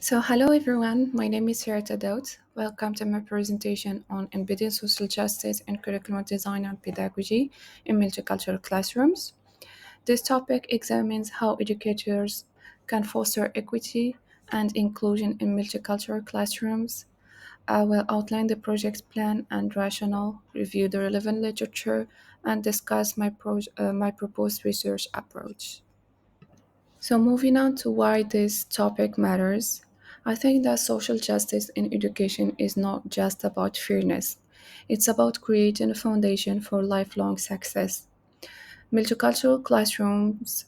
Hello everyone. My name is Sarah Daoud. Welcome to my presentation on embedding social justice in curriculum design and pedagogy in multicultural classrooms. This topic examines how educators can foster equity and inclusion in multicultural classrooms. I will outline the project plan and rationale, review the relevant literature, and discuss my proposed research approach. Moving on to why this topic matters, I think that social justice in education is not just about fairness, it's about creating a foundation for lifelong success. Multicultural classrooms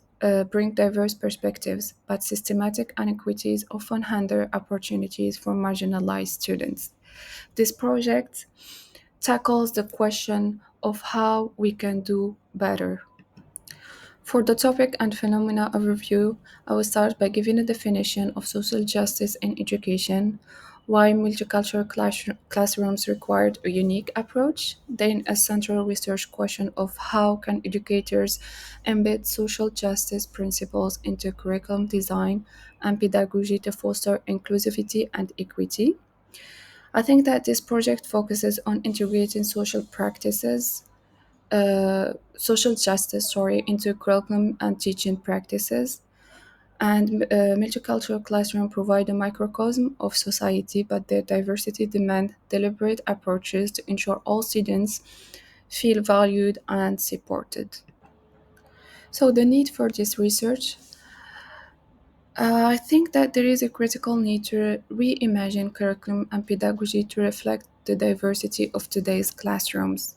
bring diverse perspectives, but systematic inequities often hinder opportunities for marginalized students. This project tackles the question of how we can do better. For the topic and phenomena overview, I will start by giving a definition of social justice in education, why multicultural classrooms required a unique approach, then a central research question of how can educators embed social justice principles into curriculum design and pedagogy to foster inclusivity and equity. I think that this project focuses on integrating social justice, into curriculum and teaching practices. And multicultural classroom provide a microcosm of society, but their diversity demand deliberate approaches to ensure all students feel valued and supported. So the need for this research, I think that there is a critical need to reimagine curriculum and pedagogy to reflect the diversity of today's classrooms.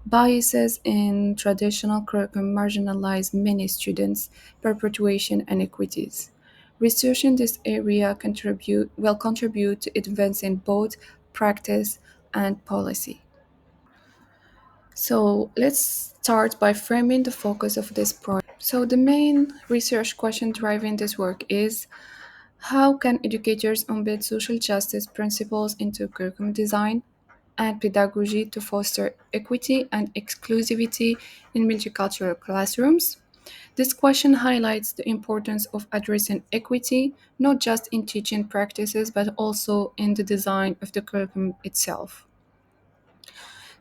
Biases in traditional curriculum marginalize many students, perpetuating inequities. Research in this area will contribute to advancing both practice and policy. So let's start by framing the focus of this project. So the main research question driving this work is how can educators embed social justice principles into curriculum design and pedagogy to foster equity and exclusivity in multicultural classrooms? This question highlights the importance of addressing equity not just in teaching practices but also in the design of the curriculum itself.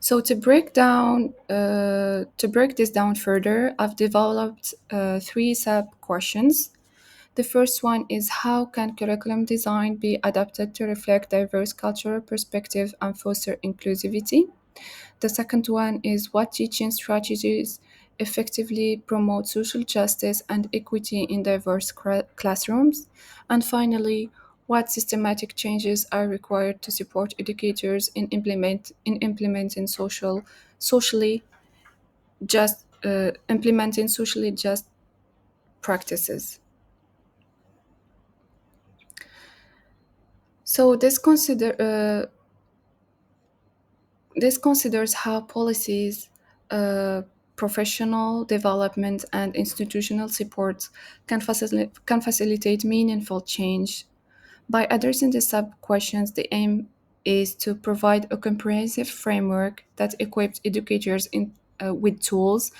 So to break this down further, I've developed three sub questions. The first one is how can curriculum design be adapted to reflect diverse cultural perspective and foster inclusivity? The second one is what teaching strategies effectively promote social justice and equity in diverse classrooms? And finally, what systematic changes are required to support educators in socially implementing socially just practices? So this considers how policies, uh, professional development, and institutional support can facilitate meaningful change. By addressing the sub questions, the aim is to provide a comprehensive framework that equips educators with tools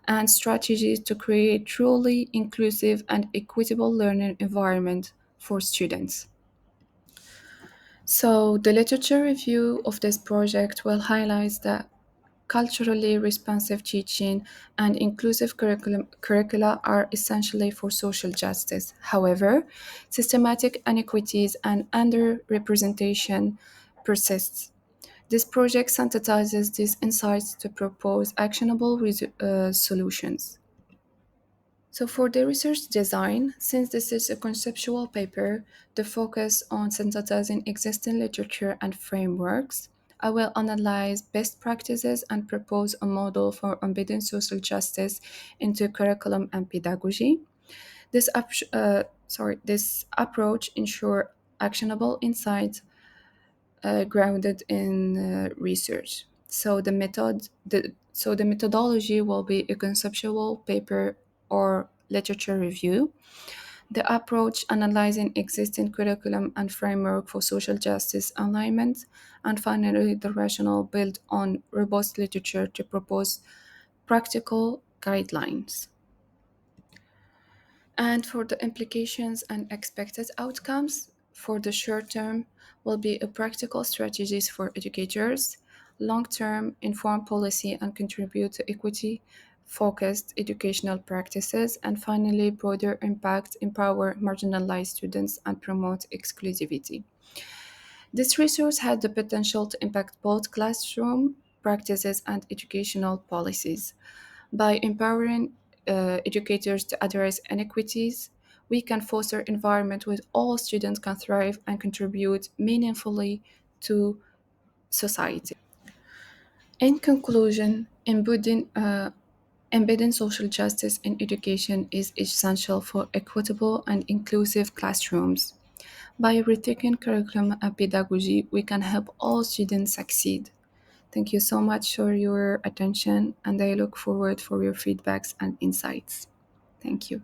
and strategies to create truly inclusive and equitable learning environment for students. So, the literature review of this project will highlight that culturally responsive teaching and inclusive curricula are essentially for social justice. However, systematic inequities and underrepresentation persists. This project synthesizes these insights to propose actionable solutions. So, for the research design, since this is a conceptual paper, the focus on synthesizing existing literature and frameworks, I will analyze best practices and propose a model for embedding social justice into curriculum and pedagogy. This approach ensure actionable insights grounded in research. So the methodology will be a conceptual paper or literature review. The approach analyzing existing curriculum and framework for social justice alignment, and finally the rationale built on robust literature to propose practical guidelines. And for the implications and expected outcomes, for the short term will be a practical strategies for educators, long term inform policy and contribute to equity focused educational practices, and finally broader impact empower marginalized students and promote exclusivity. This resource had the potential to impact both classroom practices and educational policies. By empowering educators to address inequities, we can foster an environment where all students can thrive and contribute meaningfully to society. In conclusion, embedding social justice in education is essential for equitable and inclusive classrooms. By rethinking curriculum and pedagogy, we can help all students succeed. Thank you so much for your attention, and I look forward for your feedbacks and insights. Thank you.